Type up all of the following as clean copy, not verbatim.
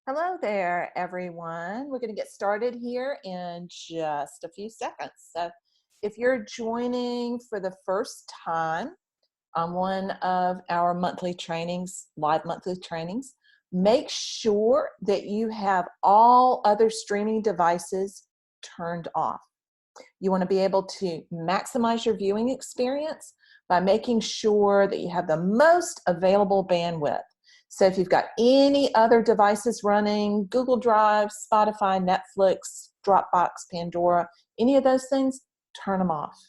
Hello there, everyone. We're going to get started here in just a few seconds. So, if you're joining for the first time on one of our monthly trainings, live monthly trainings, make sure that you have all other streaming devices turned off. You want to be able to maximize your viewing experience by making sure that you have the most available bandwidth. So if you've got any other devices running, Google Drive, Spotify, Netflix, Dropbox, Pandora, any of those things, turn them off.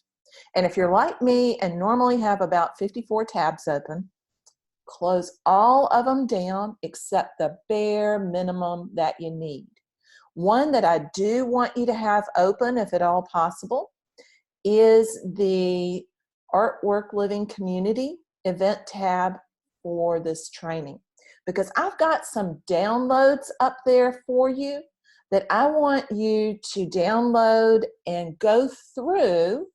And if you're like me and normally have about 54 tabs open, close all of them down except the bare minimum that you need. One that I do want you to have open, if at all possible, is the Artwork Living Community event tab for this training, because I've got some downloads up there for you that I want you to download and go through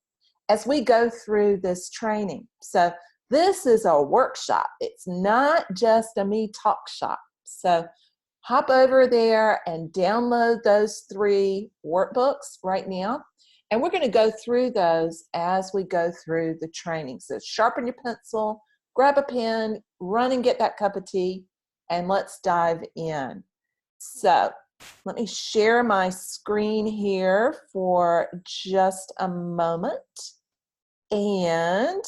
as we go through this training. So this is a workshop. It's not just a me talk shop. So hop over there and download those 3 workbooks right now. And we're going to go through those as we go through the training. So sharpen your pencil, grab a pen, run and get that cup of tea, and let's dive in. So let me share my screen here for just a moment. And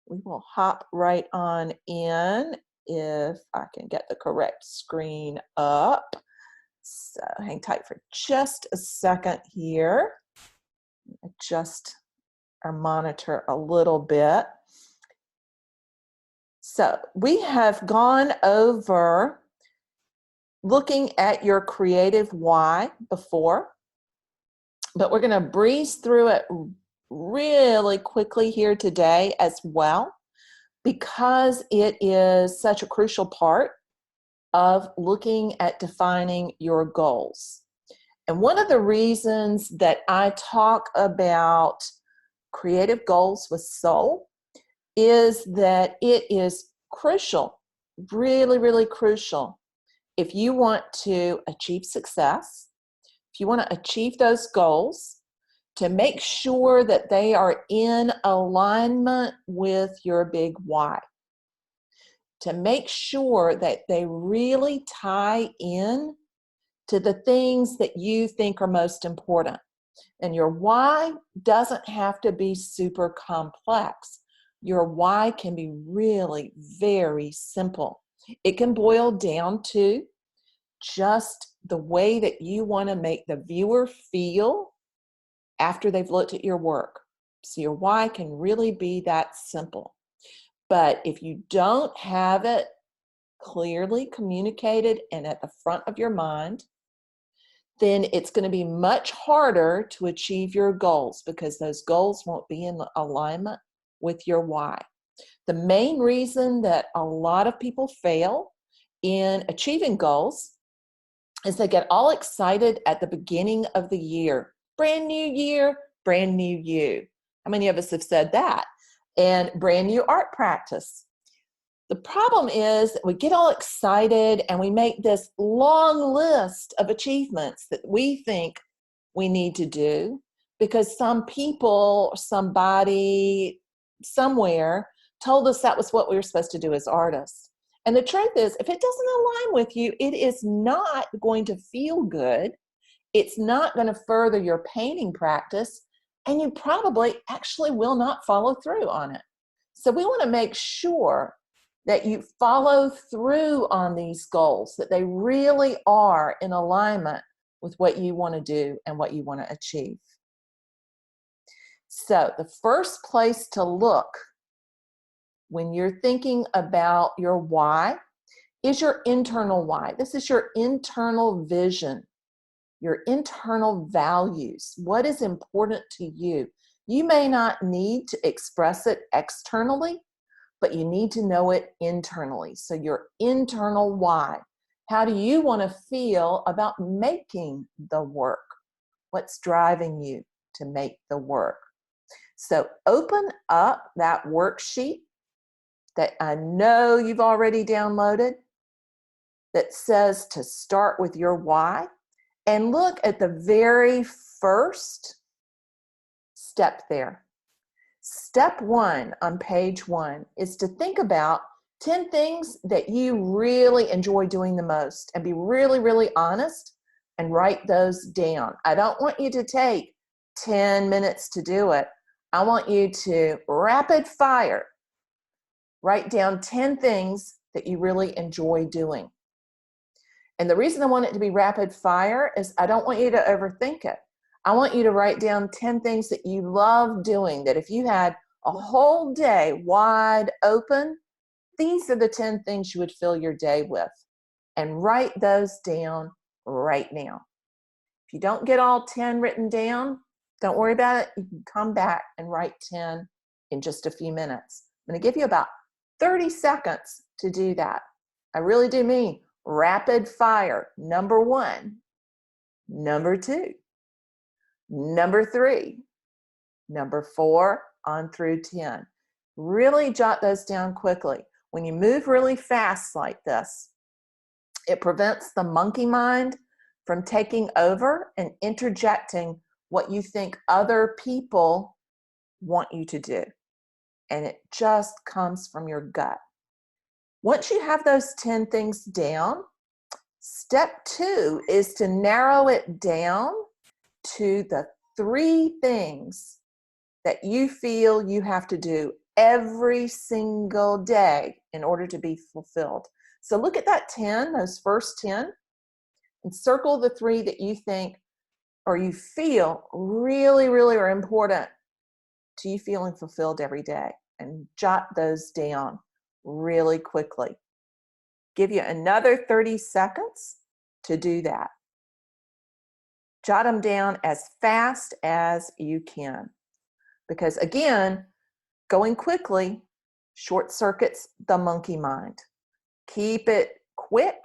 we will hop right on in if I can get the correct screen up. So hang tight for just a second here. Adjust our monitor a little bit. So we have gone over looking at your creative why before, but we're going to breeze through it really quickly here today as well, because it is such a crucial part of looking at defining your goals. And one of the reasons that I talk about creative goals with soul is that it is crucial, really, really crucial, if you want to achieve success, if you want to achieve those goals, to make sure that they are in alignment with your big why. To make sure that they really tie in to the things that you think are most important. And your why doesn't have to be super complex. Your why can be really very simple. It can boil down to just the way that you want to make the viewer feel after they've looked at your work. So your why can really be that simple. But if you don't have it clearly communicated and at the front of your mind, then it's going to be much harder to achieve your goals, because those goals won't be in alignment with your why. The main reason that a lot of people fail in achieving goals is they get all excited at the beginning of the year. Brand new year, brand new you. How many of us have said that? And brand new art practice. The problem is that we get all excited and we make this long list of achievements that we think we need to do because some people, somebody, somewhere told us that was what we were supposed to do as artists. And the truth is, if it doesn't align with you, it is not going to feel good. It's not going to further your painting practice, and you probably actually will not follow through on it. So we want to make sure that you follow through on these goals, that they really are in alignment with what you want to do and what you want to achieve. So the first place to look when you're thinking about your why is your internal why. This is your internal vision, your internal values. What is important to you? You may not need to express it externally, but you need to know it internally. So your internal why. How do you want to feel about making the work? What's driving you to make the work? So open up that worksheet that I know you've already downloaded. that says to start with your why and look at the very first step there. Step 1 on page 1 is to think about 10 things that you really enjoy doing the most and be really, really honest and write those down. I don't want you to take 10 minutes to do it. I want you to rapid fire write down 10 things that you really enjoy doing. And the reason I want it to be rapid fire is I don't want you to overthink it. I want you to write down 10 things that you love doing, that if you had a whole day wide open, these are the 10 things you would fill your day with. And write those down right now. If you don't get all 10 written down, don't worry about it. You can come back and write 10 in just a few minutes. I'm going to give you about 30 seconds to do that. I really do mean rapid fire. Number 1, number 2, number 3, number 4 on through 10. Really jot those down quickly. When you move really fast like this, it prevents the monkey mind from taking over and interjecting what you think other people want you to do. And it just comes from your gut. Once you have those 10 things down, step 2 is to narrow it down to the 3 things that you feel you have to do every single day in order to be fulfilled. So look at that 10, those first 10, and circle the 3 that you think or you feel really, really are important to you feeling fulfilled every day, and jot those down really quickly. Give you another 30 seconds to do that. Jot them down as fast as you can, because again, going quickly short circuits the monkey mind. Keep it quick,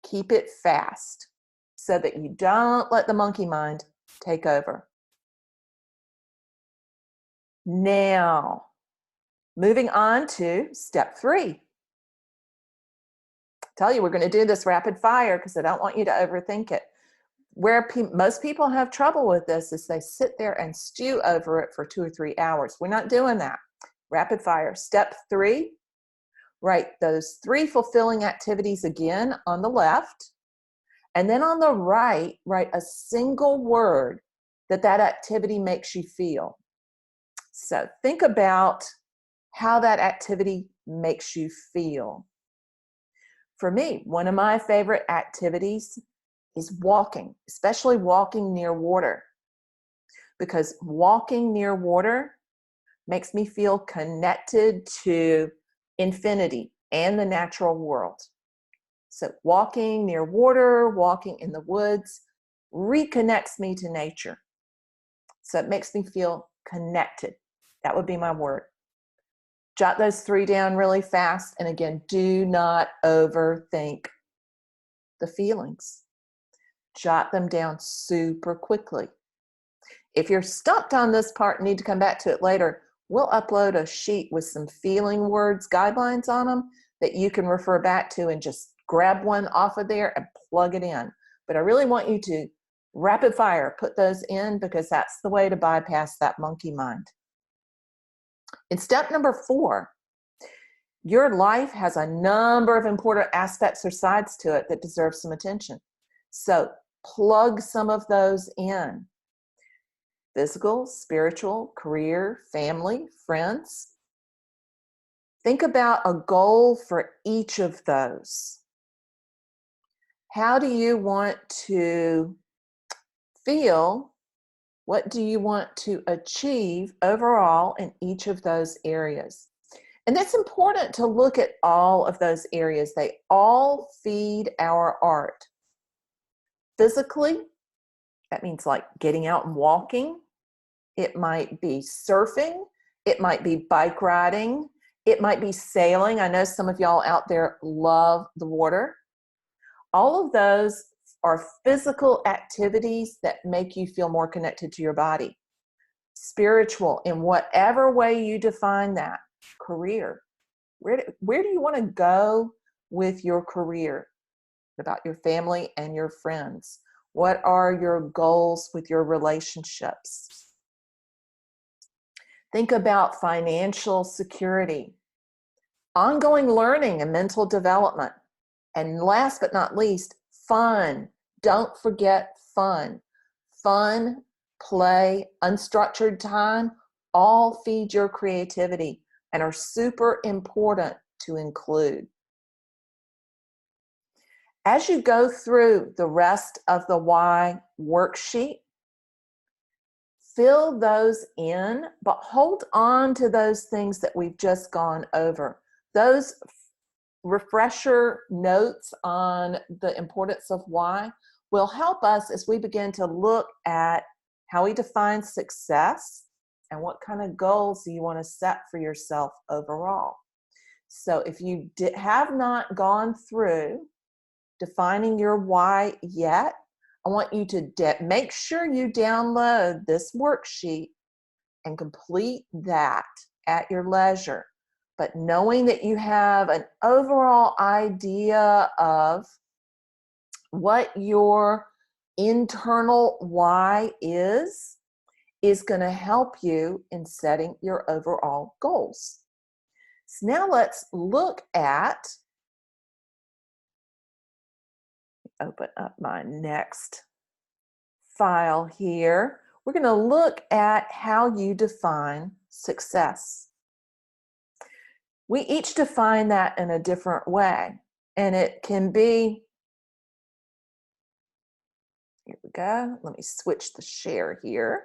keep it fast, so that you don't let the monkey mind take over. Now, moving on to step 3. Tell you we're going to do this rapid fire because I don't want you to overthink it. Where most people have trouble with this is they sit there and stew over it for 2 or 3 hours. We're not doing that. Rapid fire. Step 3, write those 3 fulfilling activities again on the left. And then on the right, write a single word that activity makes you feel. So think about how that activity makes you feel. For me, one of my favorite activities is walking, especially walking near water, because walking near water makes me feel connected to infinity and the natural world. So walking near water, walking in the woods, reconnects me to nature. So it makes me feel connected. That would be my word. Jot those 3 down really fast. And again, do not overthink the feelings. Jot them down super quickly. If you're stumped on this part and need to come back to it later, we'll upload a sheet with some feeling words, guidelines on them that you can refer back to and just grab one off of there and plug it in. But I really want you to rapid fire put those in, because that's the way to bypass that monkey mind. In step number 4, your life has a number of important aspects or sides to it that deserve some attention. So plug some of those in. Physical, spiritual, career, family, friends. Think about a goal for each of those. How do you want to feel? What do you want to achieve overall in each of those areas? And it's important to look at all of those areas. They all feed our art. Physically, that means like getting out and walking. It might be surfing. It might be bike riding. It might be sailing. I know some of y'all out there love the water. All of those are physical activities that make you feel more connected to your body. Spiritual, in whatever way you define that. Career. Where do you want to go with your career? about your family and your friends? What are your goals with your relationships? Think about financial security, ongoing learning and mental development. And last but not least, fun. Don't forget fun. Fun, play, unstructured time, all feed your creativity and are super important to include. As you go through the rest of the why worksheet, fill those in, but hold on to those things that we've just gone over. Those refresher notes on the importance of why will help us as we begin to look at how we define success and what kind of goals do you want to set for yourself overall. So if you have not gone through defining your why yet, I want you to make sure you download this worksheet and complete that at your leisure. But knowing that you have an overall idea of what your internal why is going to help you in setting your overall goals. So now let's look at, open up my next file here. We're going to look at how you define success. We each define that in a different way, and it can be, here we go, let me switch the share here.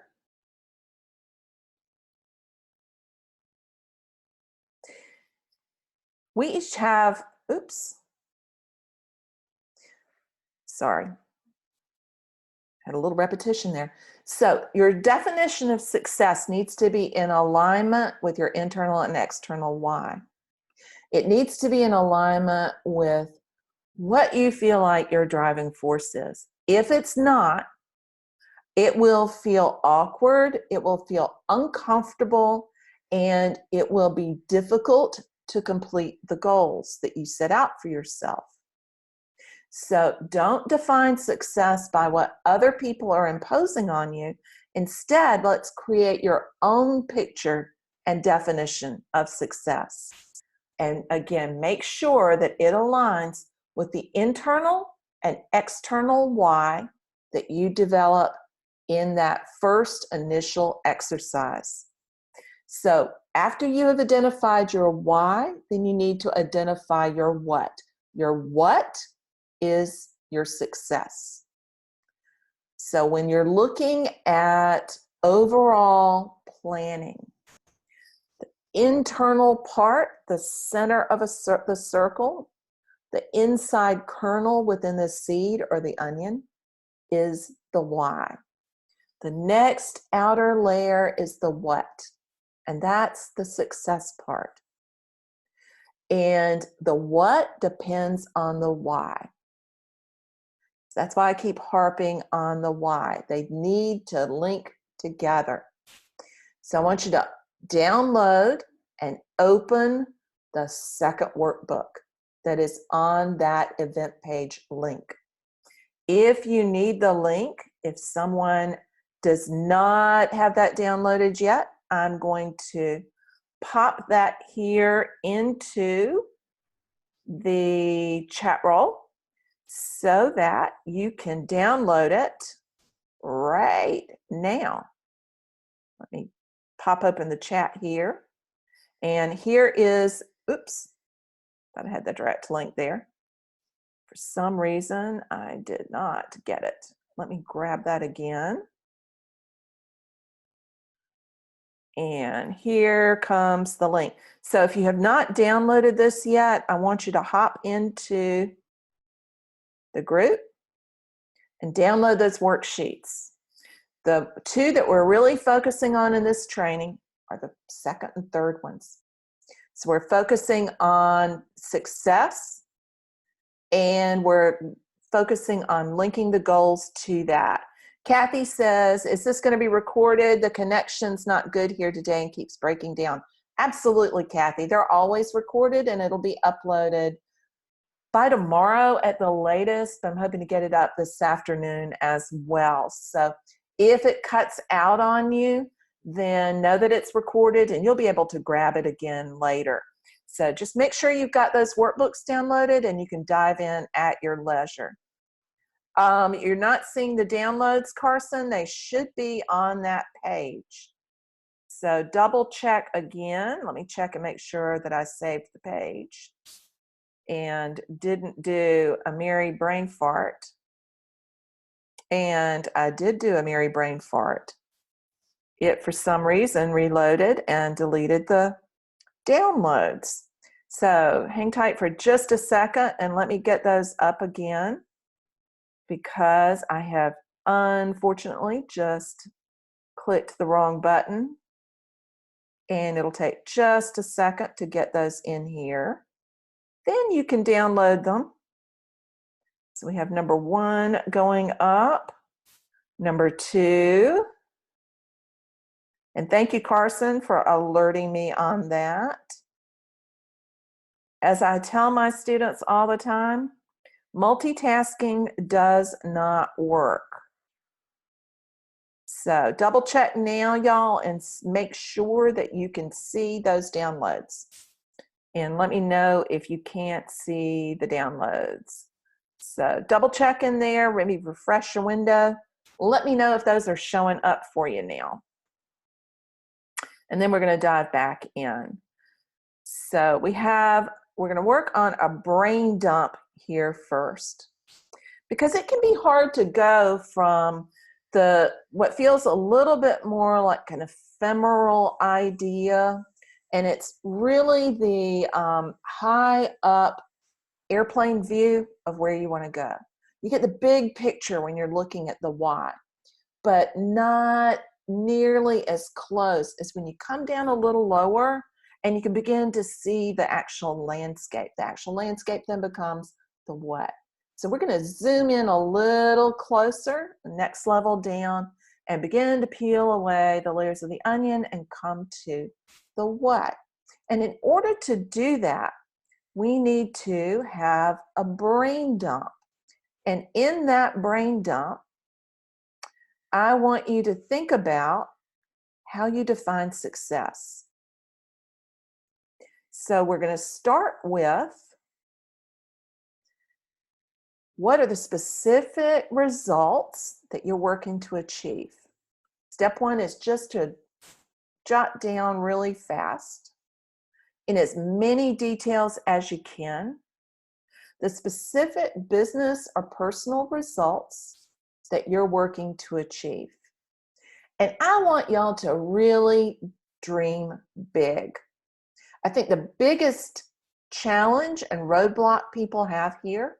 We each have, oops, sorry, had a little repetition there. So your definition of success needs to be in alignment with your internal and external why. It needs to be in alignment with what you feel like your driving force is. If it's not, it will feel awkward, it will feel uncomfortable, and it will be difficult to complete the goals that you set out for yourself. So don't define success by what other people are imposing on you. Instead, let's create your own picture and definition of success. And again, make sure that it aligns with the internal and external why that you develop in that first initial exercise. So after you have identified your why, then you need to identify your what. Your what is your success. So when you're looking at overall planning, the internal part, the center of the circle, the inside kernel within the seed or the onion is the why. The next outer layer is the what, and that's the success part. And the what depends on the why. That's why I keep harping on the why. They need to link together. So I want you to download and open the second workbook that is on that event page link. If you need the link, if someone does not have that downloaded yet, I'm going to pop that here into the chat roll so that you can download it right now. Let me pop open the chat here. And here is, oops, thought I had the direct link there. For some reason, I did not get it. Let me grab that again. And here comes the link. So if you have not downloaded this yet, I want you to hop into the group and download those worksheets. The two that we're really focusing on in this training are the second and third ones. So we're focusing on success, and we're focusing on linking the goals to that. Kathy says, is this going to be recorded? The connection's not good here today and keeps breaking down. Absolutely, Kathy. They're always recorded and it'll be uploaded by tomorrow at the latest. I'm hoping to get it up this afternoon as well. So if it cuts out on you, then know that it's recorded and you'll be able to grab it again later. So just make sure you've got those workbooks downloaded and you can dive in at your leisure. You're not seeing the downloads, Carson. They should be on that page. So double check again. Let me check and make sure that I saved the page and didn't do a Mary brain fart. And I did do a Mary brain fart. It, for some reason, reloaded and deleted the downloads. So hang tight for just a second and let me get those up again, because I have unfortunately just clicked the wrong button, and it'll take just a second to get those in here. Then you can download them. So we have number 1 going up, number 2, and thank you, Carson, for alerting me on that. As I tell my students all the time, multitasking does not work. So double check now, y'all, and make sure that you can see those downloads. And let me know if you can't see the downloads. So double check in there, maybe refresh your window. Let me know if those are showing up for you now. And then we're going to dive back in. So we're going to work on a brain dump here first, because it can be hard to go from what feels a little bit more like an ephemeral idea, and it's really the high up airplane view of where you want to go. You get the big picture when you're looking at the why, but not nearly as close as when you come down a little lower and you can begin to see the actual landscape. The actual landscape then becomes the what. So we're going to zoom in a little closer, the next level down, and begin to peel away the layers of the onion and come to the what. And in order to do that, we need to have a brain dump. And in that brain dump, I want you to think about how you define success. So we're going to start with, what are the specific results that you're working to achieve? Step 1 is just to jot down really fast, in as many details as you can, the specific business or personal results that you're working to achieve. And I want y'all to really dream big. I think the biggest challenge and roadblock people have here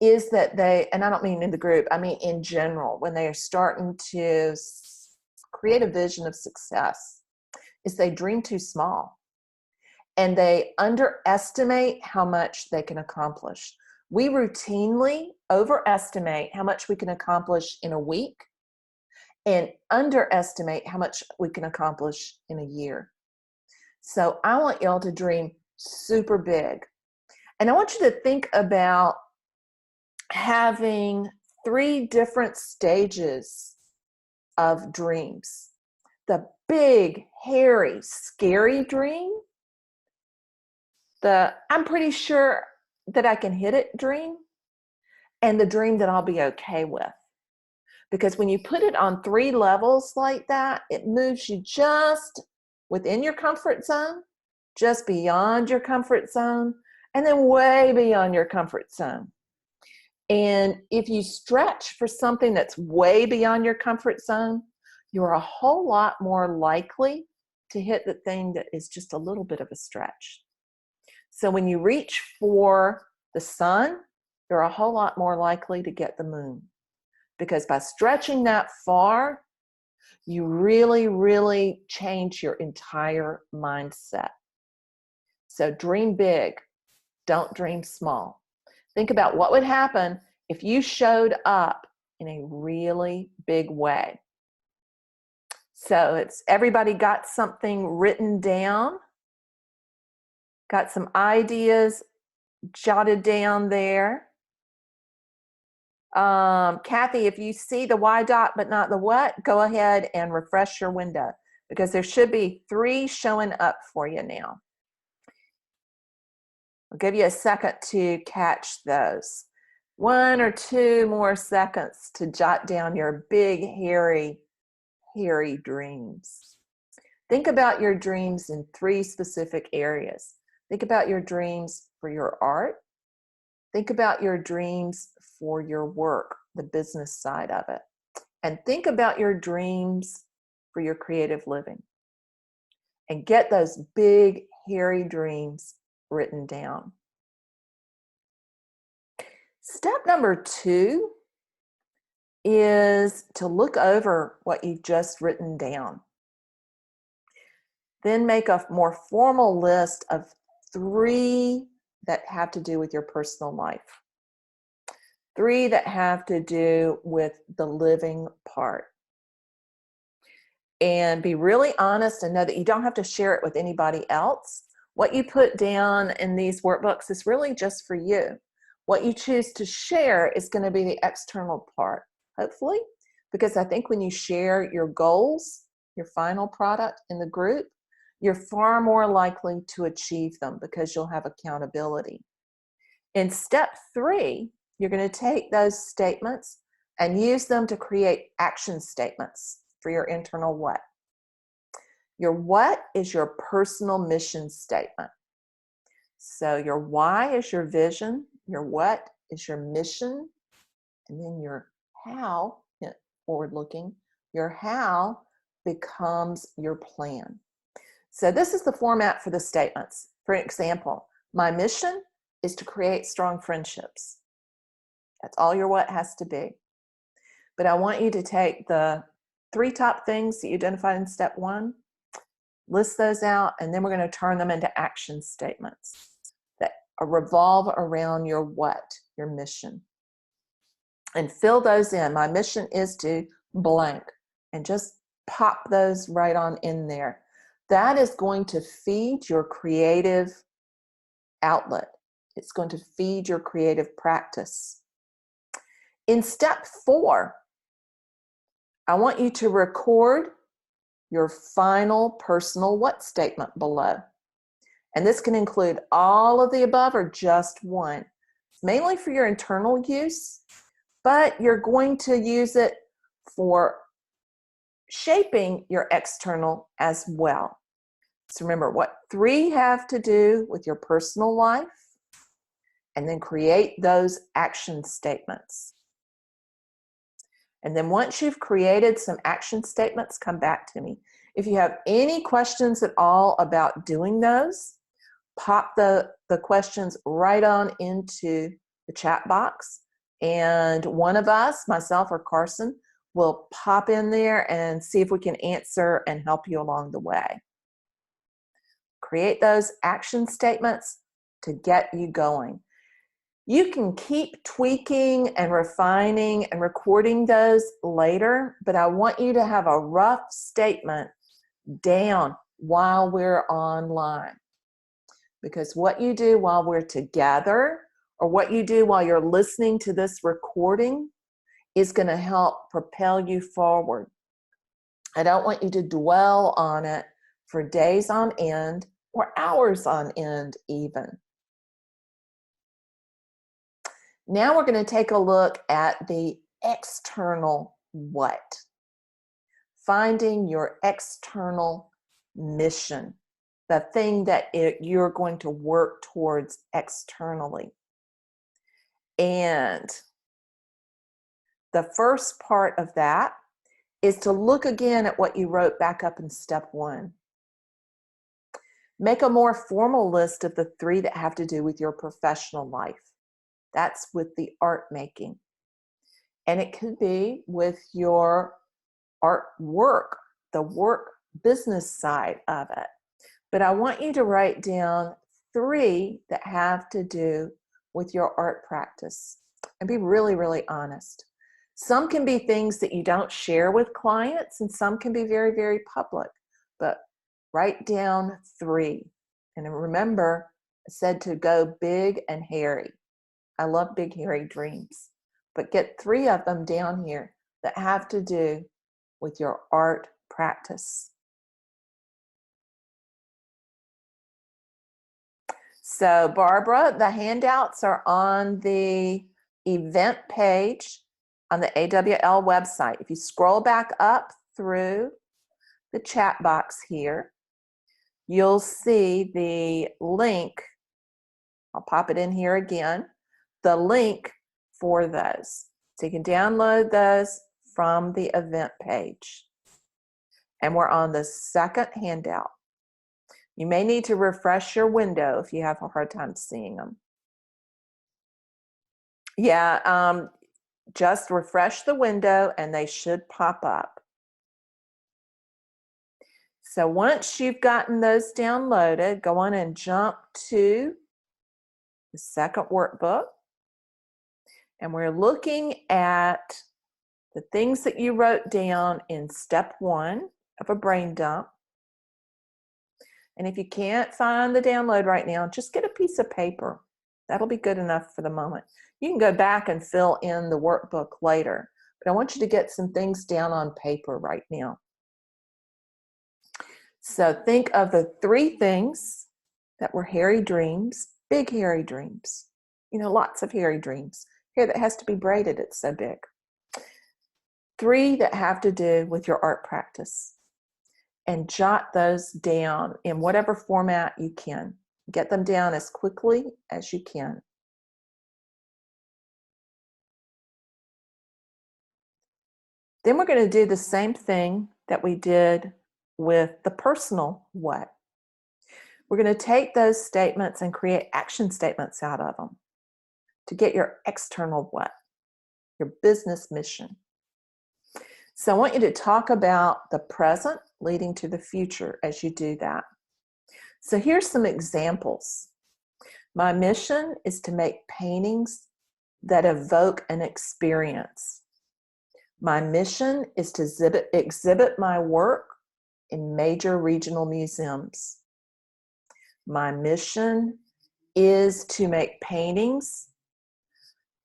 is that and I don't mean in the group, I mean in general, when they are starting to create a vision of success, is they dream too small and they underestimate how much they can accomplish. We routinely overestimate how much we can accomplish in a week and underestimate how much we can accomplish in a year. So I want y'all to dream super big. And I want you to think about having 3 different stages of dreams. The big, hairy, scary dream, the I'm pretty sure that I can hit it dream, and the dream that I'll be okay with. Because when you put it on 3 levels like that, it moves you just within your comfort zone, just beyond your comfort zone, and then way beyond your comfort zone. And if you stretch for something that's way beyond your comfort zone, you're a whole lot more likely to hit the thing that is just a little bit of a stretch. So when you reach for the sun, you're a whole lot more likely to get the moon. Because by stretching that far, you really, really change your entire mindset. So dream big, don't dream small. Think about what would happen if you showed up in a really big way. So it's everybody got something written down, got some ideas jotted down there. Kathy, if you see the why dot but not the what, go ahead and refresh your window because there should be 3 showing up for you now. I'll give you a second to catch those. 1 or 2 more seconds to jot down your big, hairy dreams. Think about your dreams in 3 specific areas. Think about your dreams for your art. Think about your dreams for your work, the business side of it. And think about your dreams for your creative living. And get those big, hairy dreams written down. Step number 2 is to look over what you've just written down. Then make a more formal list of 3 that have to do with your personal life. 3 that have to do with the living part. And be really honest and know that you don't have to share it with anybody else. What you put down in these workbooks is really just for you. What you choose to share is going to be the external part, hopefully, because I think when you share your goals, your final product in the group, you're far more likely to achieve them because you'll have accountability. In step 3, you're going to take those statements and use them to create action statements for your internal what. Your what is your personal mission statement. So your why is your vision, your what is your mission, and then your how, forward looking, your how becomes your plan. So this is the format for the statements. For example, my mission is to create strong friendships. That's all your what has to be. But I want you to take the 3 top things that you identified in step 1, list those out, and then we're going to turn them into action statements that revolve around your what, your mission. And fill those in. My mission is to blank, and just pop those right on in there. That is going to feed your creative outlet. It's going to feed your creative practice. In step 4, I want you to record your final personal what statement below. And this can include all of the above or just one. It's mainly for your internal use, but you're going to use it for shaping your external as well. So remember what 3 have to do with your personal life, and then create those action statements. And then once you've created some action statements, come back to me. If you have any questions at all about doing those, pop the questions right on into the chat box, and one of us, myself or Carson, will pop in there and see if we can answer and help you along the way. Create those action statements to get you going. You can keep tweaking and refining and recording those later, but I want you to have a rough statement down while we're online. Because what you do while we're together, or what you do while you're listening to this recording, is going to help propel you forward. I don't want you to dwell on it for days on end or hours on end even. Now we're going to take a look at the external what. Finding your external mission, the thing that you're going to work towards externally. And the first part of that is to look again at what you wrote back up in step 1. Make a more formal list of the 3 that have to do with your professional life. That's with the art making. And it could be with your art work, the work business side of it. But I want you to write down 3 that have to do with your art practice. And be really, really honest. Some can be things that you don't share with clients, and some can be very, very public. But write down 3. And remember, said to go big and hairy. I love big, hairy dreams, but get 3 of them down here that have to do with your art practice. So Barbara, the handouts are on the event page on the AWL website. If you scroll back up through the chat box here, you'll see the link. I'll pop it in here again, the link for those. So you can download those from the event page. And we're on the second handout. You may need to refresh your window if you have a hard time seeing them. Yeah, just refresh the window and they should pop up. So once you've gotten those downloaded, go on and jump to the second workbook. And we're looking at the things that you wrote down in step 1 of a brain dump. And if you can't find the download right now, just get a piece of paper. That'll be good enough for the moment. You can go back and fill in the workbook later, but I want you to get some things down on paper right now. So think of the 3 things that were hairy dreams, big hairy dreams. You know, lots of hairy dreams. Hair that has to be braided, it's so big. 3 that have to do with your art practice. And jot those down in whatever format you can. Get them down as quickly as you can. Then we're going to do the same thing that we did with the personal what. We're going to take those statements and create action statements out of them to get your external what, your business mission. So I want you to talk about the present leading to the future as you do that. So here's some examples. My mission is to make paintings that evoke an experience. My mission is to exhibit my work in major regional museums. My mission is to make paintings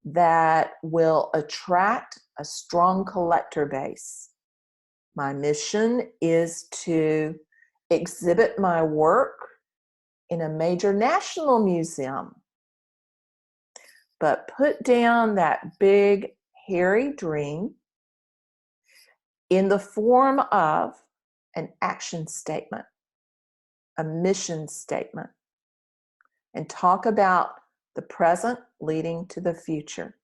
that will attract a strong collector base. My mission is to exhibit my work in a major national museum. But put down that big, hairy dream in the form of an action statement, a mission statement, and talk about the present leading to the future.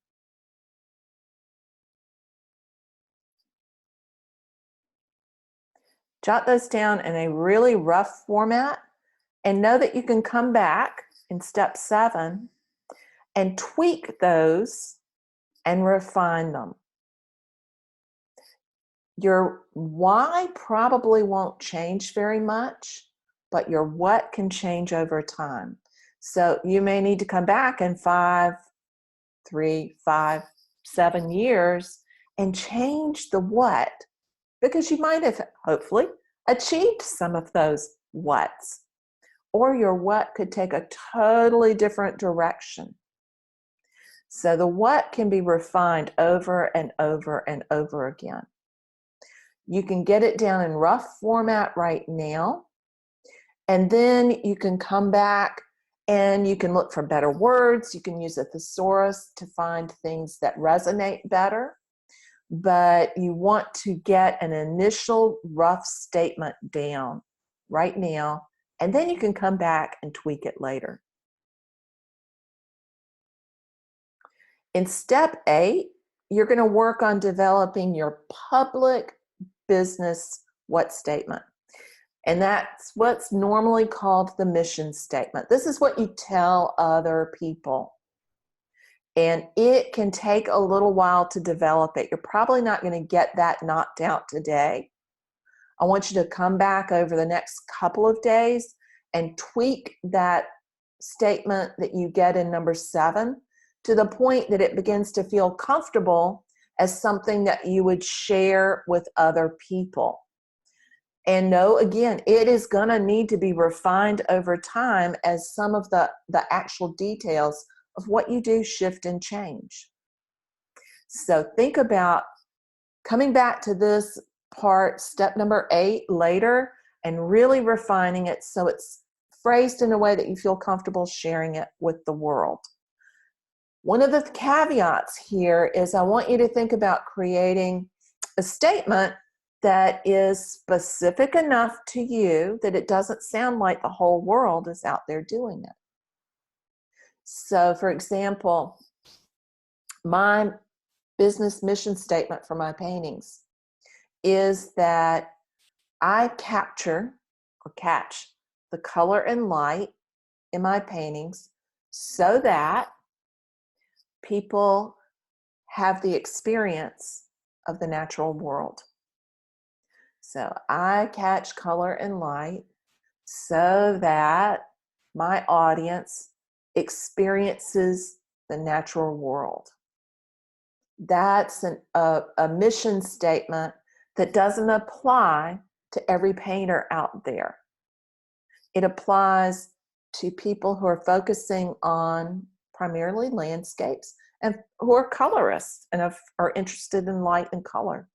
Jot those down in a really rough format and know that you can come back in step 7 and tweak those and refine them. Your why probably won't change very much, but your what can change over time. So you may need to come back in 5, 3, 5, 7 years and change the what, because you might have hopefully achieved some of those whats, or your what could take a totally different direction. So the what can be refined over and over and over again. You can get it down in rough format right now, and then you can come back and you can look for better words. You can use a thesaurus to find things that resonate better, but you want to get an initial rough statement down right now, and then you can come back and tweak it later. In step 8, you're going to work on developing your public business what statement. And that's what's normally called the mission statement. This is what you tell other people. And it can take a little while to develop it. You're probably not going to get that knocked out today. I want you to come back over the next couple of days and tweak that statement that you get in number 7 to the point that it begins to feel comfortable as something that you would share with other people. And know, again, it is going to need to be refined over time as some of the actual details of what you do shift and change. So think about coming back to this part, step number 8 later, and really refining it so it's phrased in a way that you feel comfortable sharing it with the world. One of the caveats here is I want you to think about creating a statement that is specific enough to you that it doesn't sound like the whole world is out there doing it. So, for example, my business mission statement for my paintings is that I capture or catch the color and light in my paintings so that people have the experience of the natural world. So I catch color and light so that my audience experiences the natural world. That's a mission statement that doesn't apply to every painter out there. It applies to people who are focusing on primarily landscapes and who are colorists and are interested in light and color.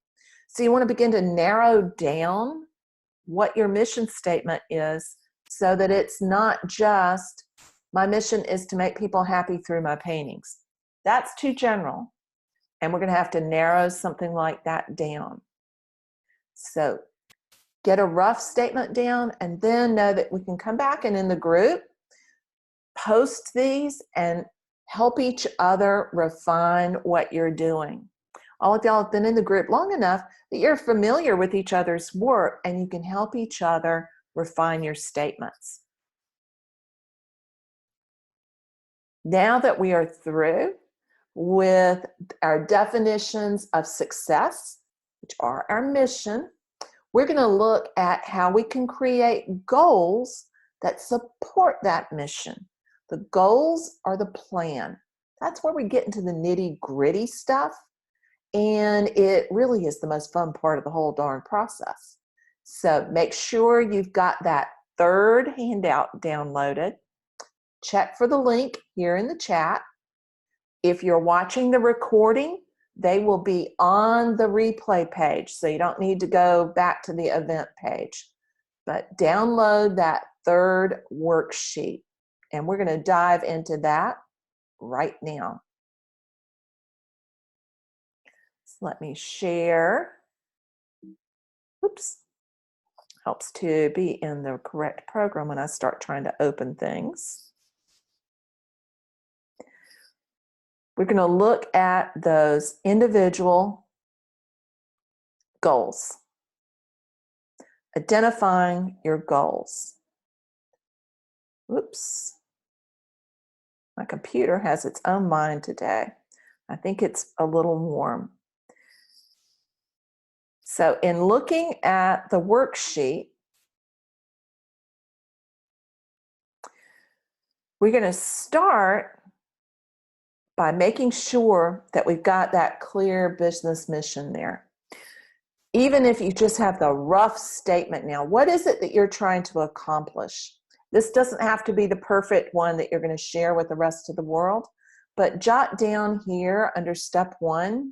So you want to begin to narrow down what your mission statement is so that it's not just, my mission is to make people happy through my paintings. That's too general. And we're going to have to narrow something like that down. So get a rough statement down and then know that we can come back and in the group, post these and help each other refine what you're doing. All of y'all have been in the group long enough that you're familiar with each other's work and you can help each other refine your statements. Now that we are through with our definitions of success, which are our mission, we're going to look at how we can create goals that support that mission. The goals are the plan. That's where we get into the nitty-gritty stuff. And it really is the most fun part of the whole darn process. So make sure you've got that third handout downloaded. Check for the link here in the chat. If you're watching the recording, they will be on the replay page, so you don't need to go back to the event page. But download that third worksheet, and we're going to dive into that right now. So let me share. Oops. Helps to be in the correct program when I start trying to open things. We're going to look at those individual goals. Identifying your goals. Oops. My computer has its own mind today. I think it's a little warm. So in looking at the worksheet, we're going to start by making sure that we've got that clear business mission there. Even if you just have the rough statement now, what is it that you're trying to accomplish? This doesn't have to be the perfect one that you're going to share with the rest of the world, but jot down here under step 1,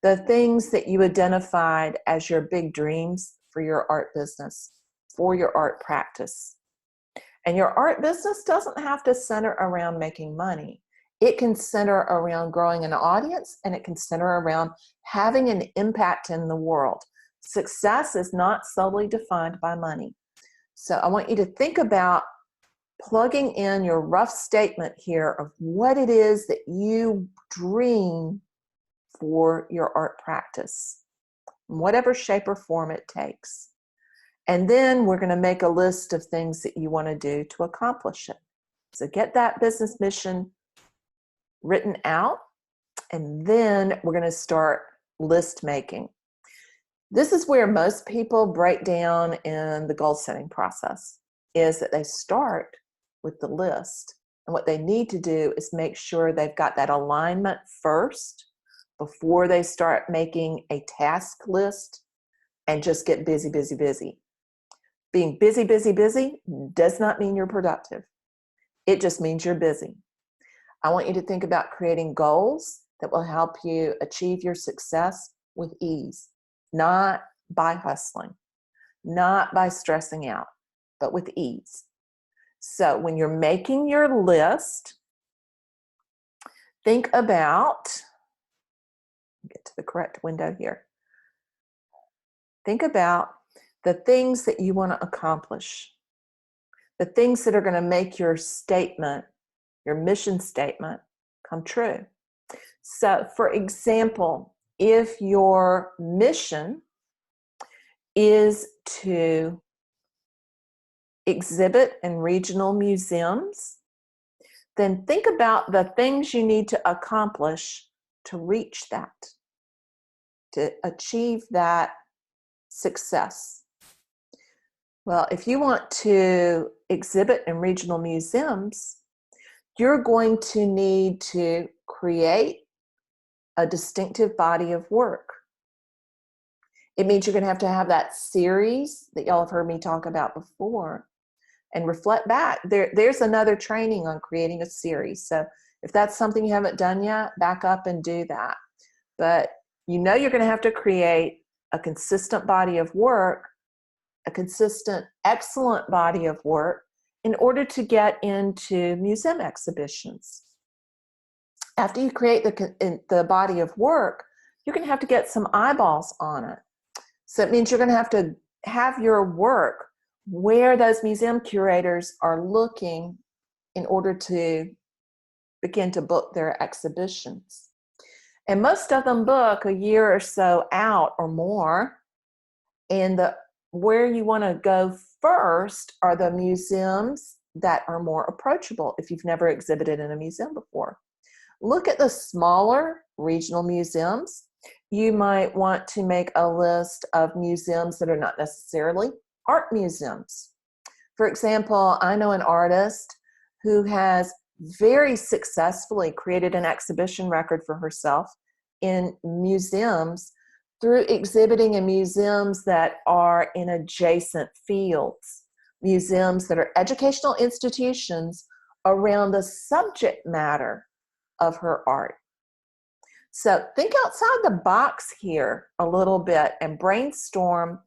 the things that you identified as your big dreams for your art business, for your art practice. And your art business doesn't have to center around making money. It can center around growing an audience, and it can center around having an impact in the world. Success is not solely defined by money. So I want you to think about plugging in your rough statement here of what it is that you dream for your art practice, in whatever shape or form it takes. And then we're going to make a list of things that you want to do to accomplish it. So get that business mission written out, and then we're going to start list making. This is where most people break down in the goal setting process, is that they start with the list. And what they need to do is make sure they've got that alignment first before they start making a task list and just get busy, busy, busy. Being busy, busy, busy does not mean you're productive. It just means you're busy. I want you to think about creating goals that will help you achieve your success with ease, not by hustling, not by stressing out, but with ease. So when you're making your list, think about, get to the correct window here. Think about the things that you want to accomplish, the things that are going to make your statement, your mission statement, come true. So, for example, if your mission is to exhibit in regional museums, then think about the things you need to accomplish to reach that, to achieve that success. Well, if you want to exhibit in regional museums, you're going to need to create a distinctive body of work. It means you're going to have that series that y'all have heard me talk about before and reflect back. There's another training on creating a series. So if that's something you haven't done yet, back up and do that. But you know you're going to have to create a consistent body of work, a consistent, excellent body of work in order to get into museum exhibitions. After you create the body of work, you're going to have to get some eyeballs on it. So it means you're going to have your work where those museum curators are looking in order to begin to book their exhibitions. And most of them book a year or so out or more. And where you want to go first are the museums that are more approachable if you've never exhibited in a museum before. Look at the smaller regional museums. You might want to make a list of museums that are not necessarily art museums. For example, I know an artist who has very successfully created an exhibition record for herself in museums through exhibiting in museums that are in adjacent fields, museums that are educational institutions around the subject matter of her art. So think outside the box here a little bit and brainstorm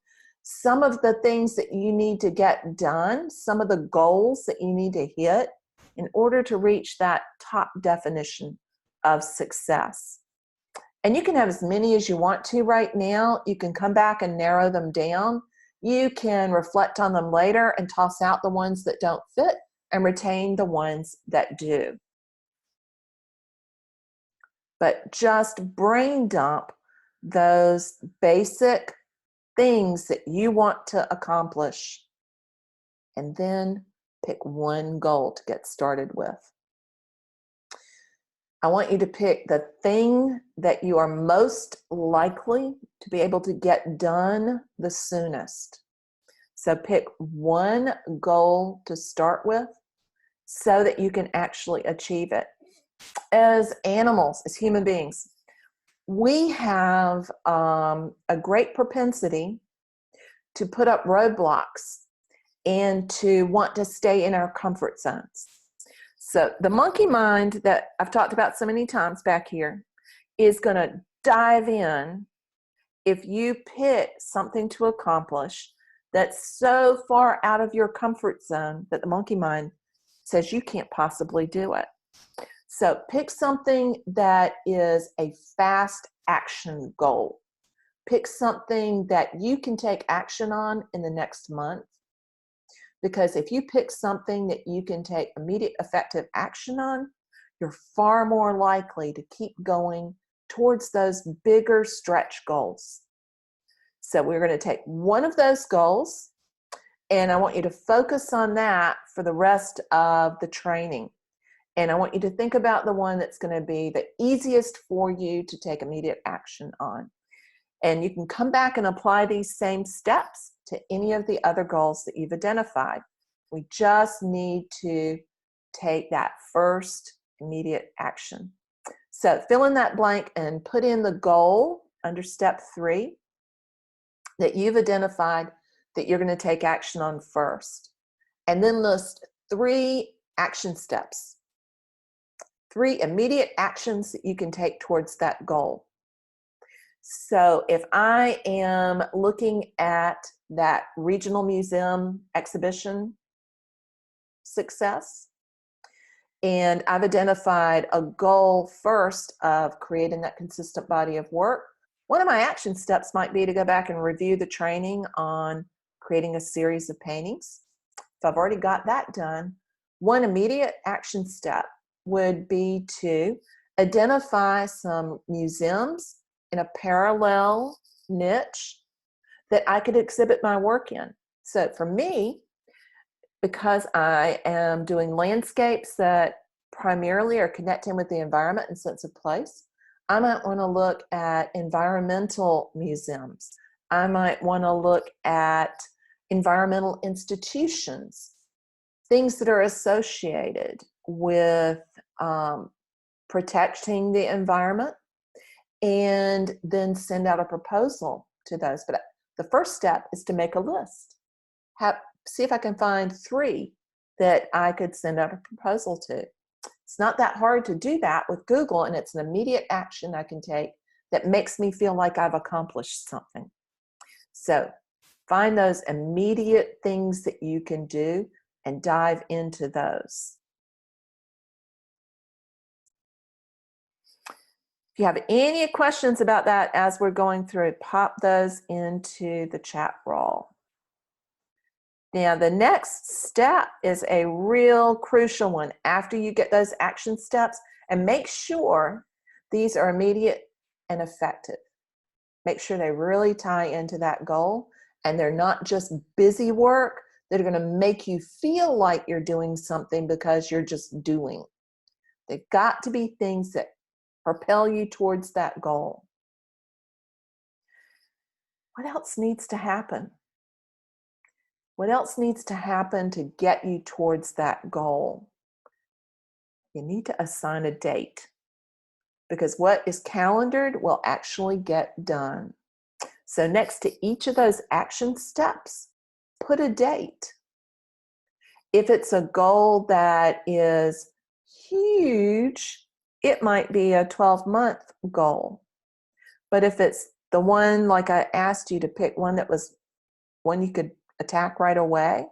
some of the things that you need to get done, some of the goals that you need to hit in order to reach that top definition of success. And you can have as many as you want to right now. You can come back and narrow them down. You can reflect on them later and toss out the ones that don't fit and retain the ones that do. But just brain dump those basic things that you want to accomplish and then pick one goal to get started with. I want you to pick the thing that you are most likely to be able to get done the soonest. So pick one goal to start with so that you can actually achieve it. As animals, as human beings, we have a great propensity to put up roadblocks and to want to stay in our comfort zones. So the monkey mind that I've talked about so many times back here is going to dive in if you pick something to accomplish that's so far out of your comfort zone that the monkey mind says you can't possibly do it. So pick something that is a fast action goal. Pick something that you can take action on in the next month. Because if you pick something that you can take immediate effective action on, you're far more likely to keep going towards those bigger stretch goals. So we're going to take one of those goals, and I want you to focus on that for the rest of the training. And I want you to think about the one that's going to be the easiest for you to take immediate action on. And you can come back and apply these same steps to any of the other goals that you've identified. We just need to take that first immediate action. So fill in that blank and put in the goal under step 3 that you've identified that you're going to take action on first. And then list 3 action steps, 3 immediate actions that you can take towards that goal. So if I am looking at that regional museum exhibition success, and I've identified a goal first of creating that consistent body of work, one of my action steps might be to go back and review the training on creating a series of paintings. If I've already got that done, one immediate action step would be to identify some museums in a parallel niche that I could exhibit my work in. So for me, because I am doing landscapes that primarily are connecting with the environment and sense of place, I might want to look at environmental museums. I might want to look at environmental institutions, things that are associated with protecting the environment, and then send out a proposal to those. But the first step is to make a list. See if I can find 3 that I could send out a proposal to. It's not that hard to do that with Google, and it's an immediate action I can take that makes me feel like I've accomplished something. So find those immediate things that you can do and dive into those. If you have any questions about that as we're going through it, pop those into the chat roll. Now, the next step is a real crucial one after you get those action steps, and make sure these are immediate and effective. Make sure they really tie into that goal, and they're not just busy work that are going to make you feel like you're doing something because you're just doing. They've got to be things that propel you towards that goal. What else needs to happen? What else needs to happen to get you towards that goal? You need to assign a date, because what is calendared will actually get done. So next to each of those action steps, put a date. If it's a goal that is huge, it might be a 12-month goal. But if it's the one, like I asked you to pick one that was one you could attack right away,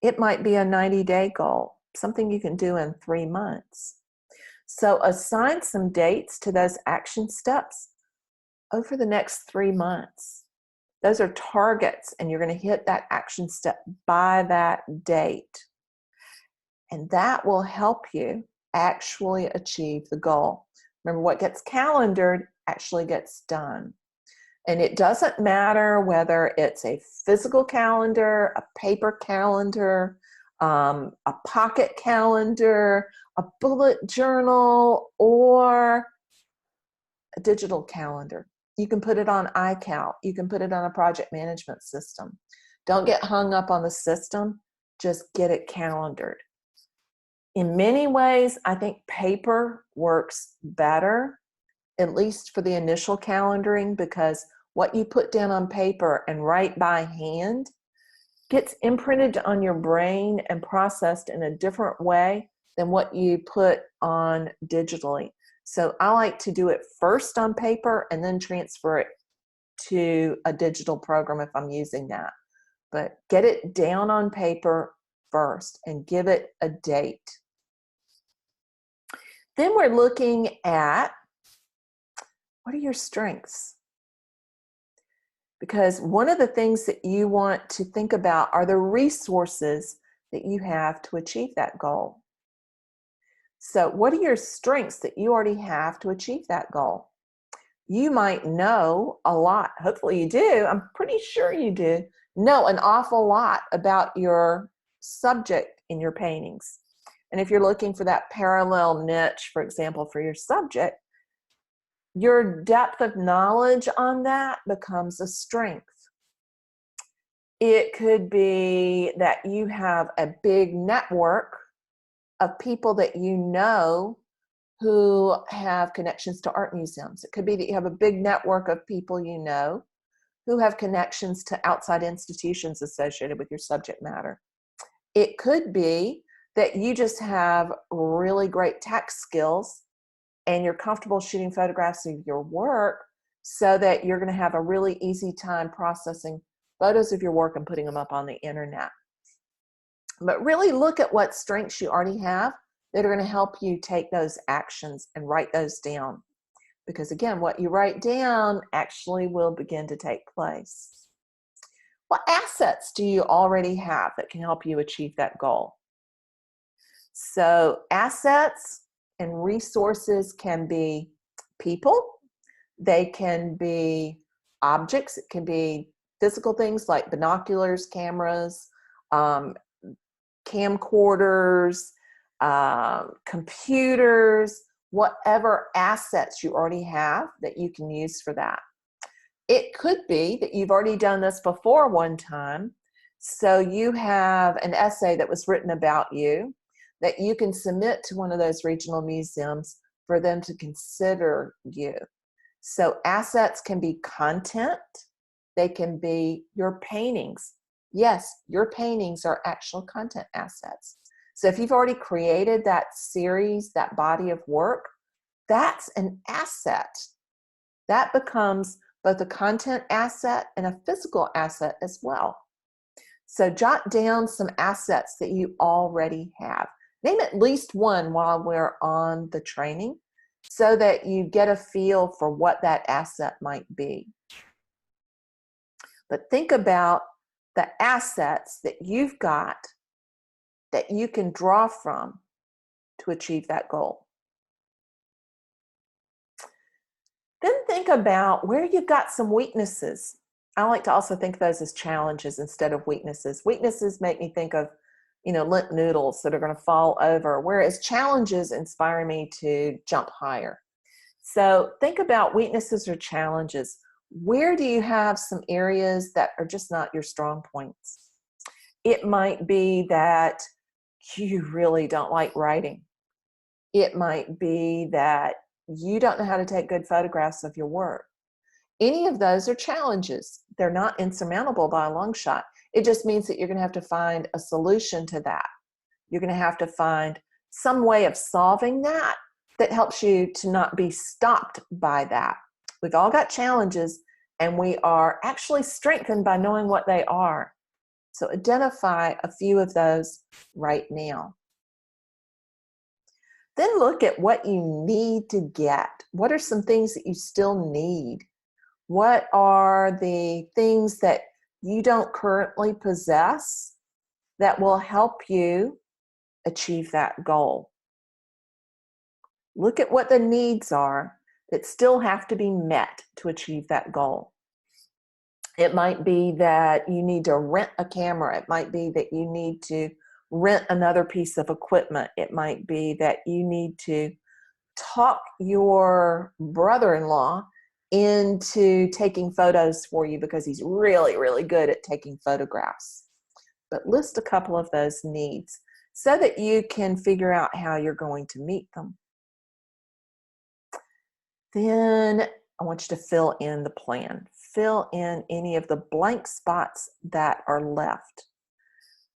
it might be a 90-day goal, something you can do in 3 months. So assign some dates to those action steps over the next 3 months. Those are targets, and you're going to hit that action step by that date. And that will help you actually achieve the goal. Remember, what gets calendared actually gets done. And it doesn't matter whether it's a physical calendar, a paper calendar, a pocket calendar, a bullet journal, or a digital calendar. You can put it on iCal. You can put it on a project management system. Don't get hung up on the system. Just get it calendared. In many ways, I think paper works better, at least for the initial calendaring, because what you put down on paper and write by hand gets imprinted on your brain and processed in a different way than what you put on digitally. So I like to do it first on paper and then transfer it to a digital program if I'm using that. But get it down on paper first and give it a date. Then we're looking at, what are your strengths? Because one of the things that you want to think about are the resources that you have to achieve that goal. So what are your strengths that you already have to achieve that goal? You might know a lot. Hopefully you do. I'm pretty sure you do know an awful lot about your subject in your paintings. And if you're looking for that parallel niche, for example, for your subject, your depth of knowledge on that becomes a strength. It could be that you have a big network of people that you know who have connections to art museums. It could be that you have a big network of people you know who have connections to outside institutions associated with your subject matter. It could be that you just have really great tech skills and you're comfortable shooting photographs of your work so that you're going to have a really easy time processing photos of your work and putting them up on the internet. But really look at what strengths you already have that are going to help you take those actions and write those down. Because again, what you write down actually will begin to take place. What assets do you already have that can help you achieve that goal? So assets and resources can be people, they can be objects, it can be physical things like binoculars, cameras, camcorders, computers, whatever assets you already have that you can use for that. It could be that you've already done this before one time, so you have an essay that was written about you that you can submit to one of those regional museums for them to consider you. So assets can be content, they can be your paintings. Yes, your paintings are actual content assets. So if you've already created that series, that body of work, that's an asset. That becomes both a content asset and a physical asset as well. So jot down some assets that you already have. Name at least one while we're on the training so that you get a feel for what that asset might be. But think about the assets that you've got that you can draw from to achieve that goal. Then think about where you've got some weaknesses. I like to also think of those as challenges instead of weaknesses. Weaknesses make me think of, limp noodles that are going to fall over, whereas challenges inspire me to jump higher. So think about weaknesses or challenges. Where do you have some areas that are just not your strong points? It might be that you really don't like writing. It might be that you don't know how to take good photographs of your work. Any of those are challenges. They're not insurmountable by a long shot. It just means that you're going to have to find a solution to that. You're going to have to find some way of solving that helps you to not be stopped by that. We've all got challenges, and we are actually strengthened by knowing what they are. So identify a few of those right now. Then look at what you need to get. What are some things that you still need? What are the things that you don't currently possess that will help you achieve that goal? Look at what the needs are that still have to be met to achieve that goal. It might be that you need to rent a camera. It might be that you need to rent another piece of equipment. It might be that you need to talk your brother-in-law into taking photos for you because he's really, really good at taking photographs. But list a couple of those needs so that you can figure out how you're going to meet them. Then I want you to fill in the plan. Fill in any of the blank spots that are left.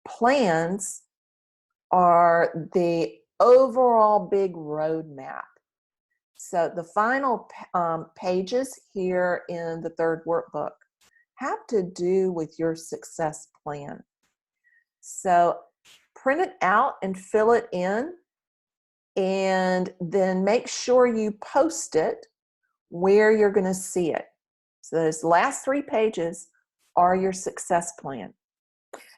Plans are the overall big roadmap. So the final pages here in the third workbook have to do with your success plan. So print it out and fill it in, and then make sure you post it where you're going to see it. So those last 3 pages are your success plan.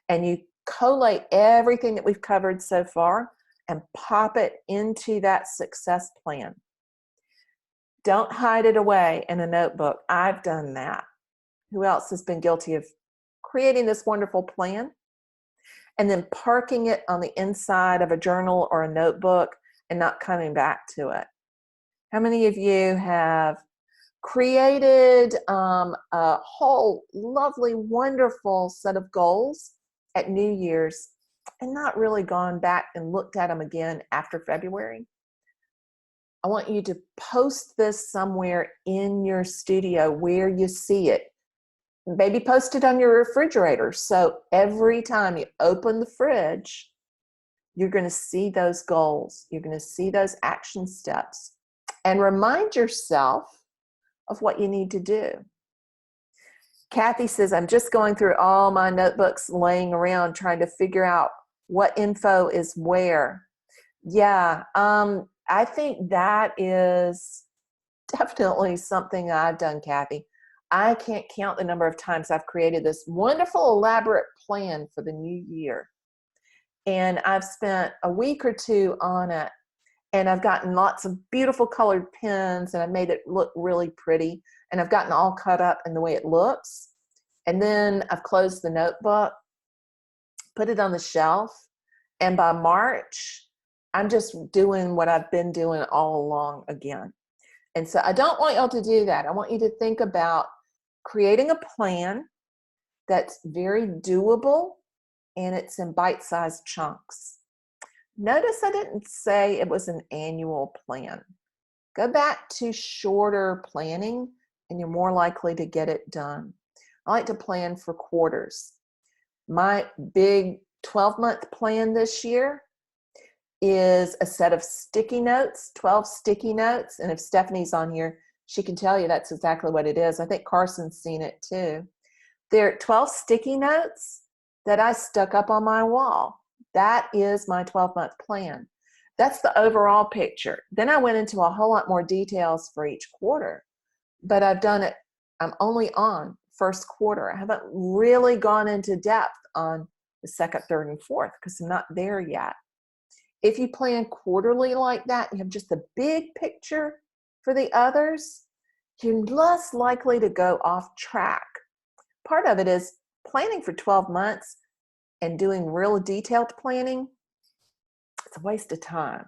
And you collate everything that we've covered so far and pop it into that success plan. Don't hide it away in a notebook. I've done that. Who else has been guilty of creating this wonderful plan and then parking it on the inside of a journal or a notebook and not coming back to it? How many of you have created a whole lovely, wonderful set of goals at New Year's and not really gone back and looked at them again after February? I want you to post this somewhere in your studio where you see it. Maybe post it on your refrigerator. So every time you open the fridge, you're going to see those goals. You're going to see those action steps. And remind yourself of what you need to do. Kathy says, I'm just going through all my notebooks laying around trying to figure out what info is where. Yeah, I think that is definitely something I've done, Kathy. I can't count the number of times I've created this wonderful, elaborate plan for the new year. And I've spent a week or two on it. And I've gotten lots of beautiful colored pens, and I've made it look really pretty. And I've gotten all cut up in the way it looks. And then I've closed the notebook, put it on the shelf. And by March, I'm just doing what I've been doing all along again. And so I don't want y'all to do that. I want you to think about creating a plan that's very doable, and it's in bite-sized chunks. Notice I didn't say it was an annual plan. Go back to shorter planning, and you're more likely to get it done. I like to plan for quarters. My big 12-month plan this year is a set of sticky notes, 12 sticky notes. And if Stephanie's on here, she can tell you that's exactly what it is. I think Carson's seen it too. There are 12 sticky notes that I stuck up on my wall. That is my 12-month plan. That's the overall picture. Then I went into a whole lot more details for each quarter, but I've done it, I'm only on first quarter. I haven't really gone into depth on the second, third, and fourth because I'm not there yet. If you plan quarterly like that, you have just the big picture for the others, you're less likely to go off track. Part of it is planning for 12 months and doing real detailed planning. It's a waste of time.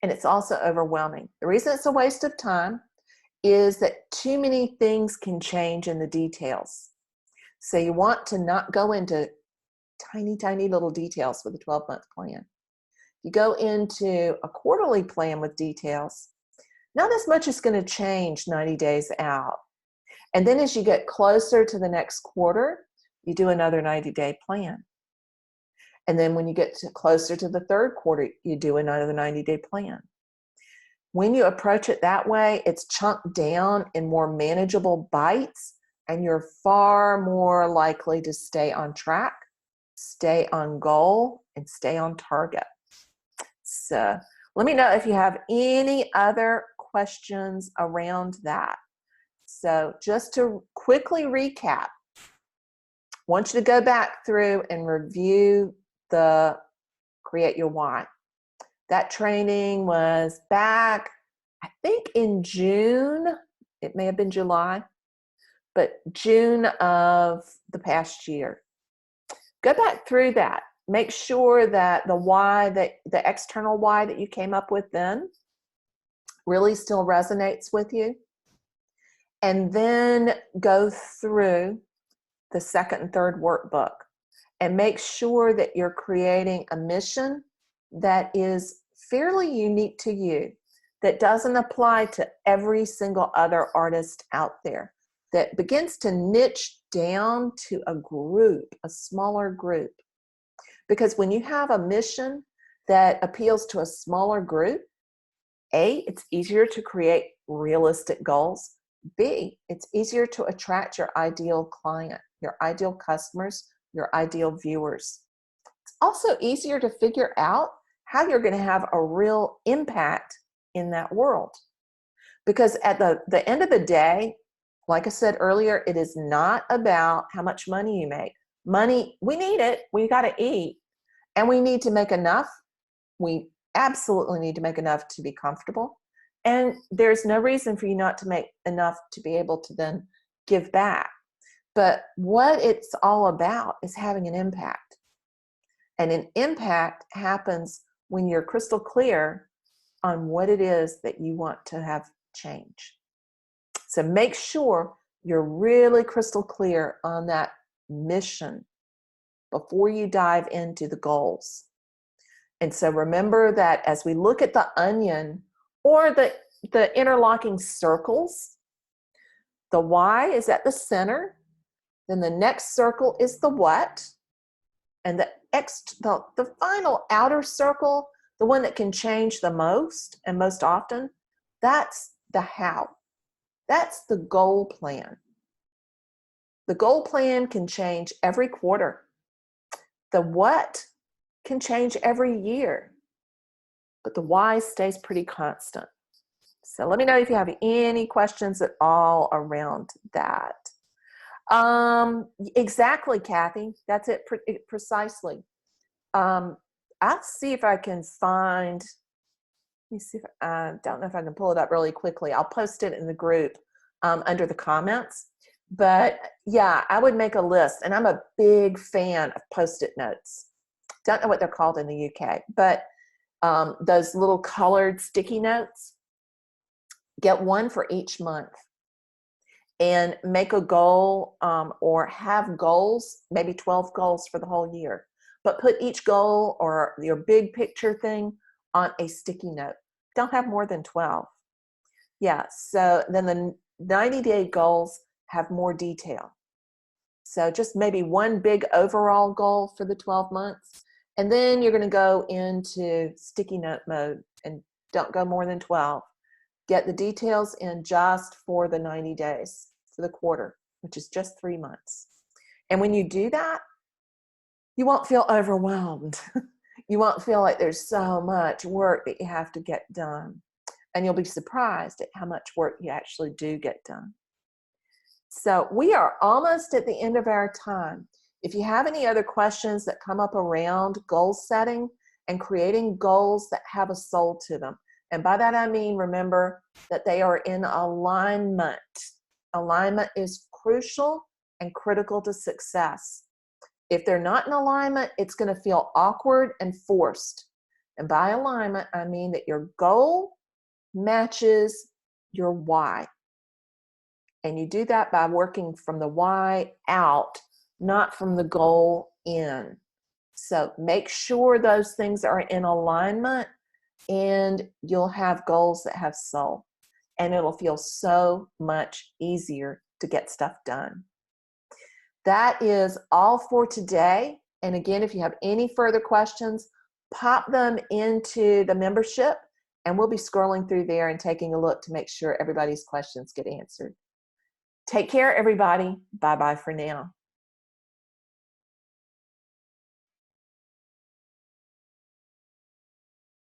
And it's also overwhelming. The reason it's a waste of time is that too many things can change in the details. So you want to not go into tiny, tiny little details with a 12-month plan. You go into a quarterly plan with details, not as much is going to change 90 days out. And then as you get closer to the next quarter, you do another 90-day plan. And then when you get closer to the third quarter, you do another 90-day plan. When you approach it that way, it's chunked down in more manageable bites, and you're far more likely to stay on track, stay on goal, and stay on target. So let me know if you have any other questions around that. So just to quickly recap, I want you to go back through and review the Create Your Why. That training was back, I think in June, it may have been July, but June of the past year. Go back through that. Make sure that the why, the external why that you came up with then really still resonates with you. And then go through the second and third workbook and make sure that you're creating a mission that is fairly unique to you, that doesn't apply to every single other artist out there, that begins to niche down to a group, a smaller group. Because when you have a mission that appeals to a smaller group, A, it's easier to create realistic goals. B, it's easier to attract your ideal client, your ideal customers, your ideal viewers. It's also easier to figure out how you're going to have a real impact in that world. Because at the end of the day, like I said earlier, it is not about how much money you make. Money, we need it. We got to eat. And we need to make enough. We absolutely need to make enough to be comfortable. And there's no reason for you not to make enough to be able to then give back. But what it's all about is having an impact. And an impact happens when you're crystal clear on what it is that you want to have change. So make sure you're really crystal clear on that mission before you dive into the goals. And so remember that as we look at the onion or the interlocking circles, the why is at the center, Then the next circle is the what. And the final outer circle, the one that can change the most and most often, that's the how. That's the goal plan. The goal plan can change every quarter. The what can change every year, but the why stays pretty constant. So let me know if you have any questions at all around that. Exactly, Kathy. That's it precisely. I'll see if I can find, let me see if I don't know if I can pull it up really quickly. I'll post it in the group under the comments. But yeah, I would make a list, and I'm a big fan of Post-it notes. Don't know what they're called in the UK, but those little colored sticky notes, get one for each month and make a goal or have goals, maybe 12 goals for the whole year. But put each goal or your big picture thing on a sticky note. Don't have more than 12. Yeah, so then the 90-day goals have more detail. So just maybe one big overall goal for the 12 months. And then you're going to go into sticky note mode and don't go more than 12. Get the details in just for the 90 days, for the quarter, which is just 3 months. And when you do that, you won't feel overwhelmed. You won't feel like there's so much work that you have to get done. And you'll be surprised at how much work you actually do get done. So we are almost at the end of our time. If you have any other questions that come up around goal setting and creating goals that have a soul to them, and by that I mean, remember that they are in alignment. Alignment is crucial and critical to success. If they're not in alignment, it's going to feel awkward and forced. And by alignment, I mean that your goal matches your why. And you do that by working from the why out, not from the goal in. So make sure those things are in alignment, and you'll have goals that have soul. And it'll feel so much easier to get stuff done. That is all for today. And again, if you have any further questions, pop them into the membership, and we'll be scrolling through there and taking a look to make sure everybody's questions get answered. Take care, everybody. Bye-bye for now.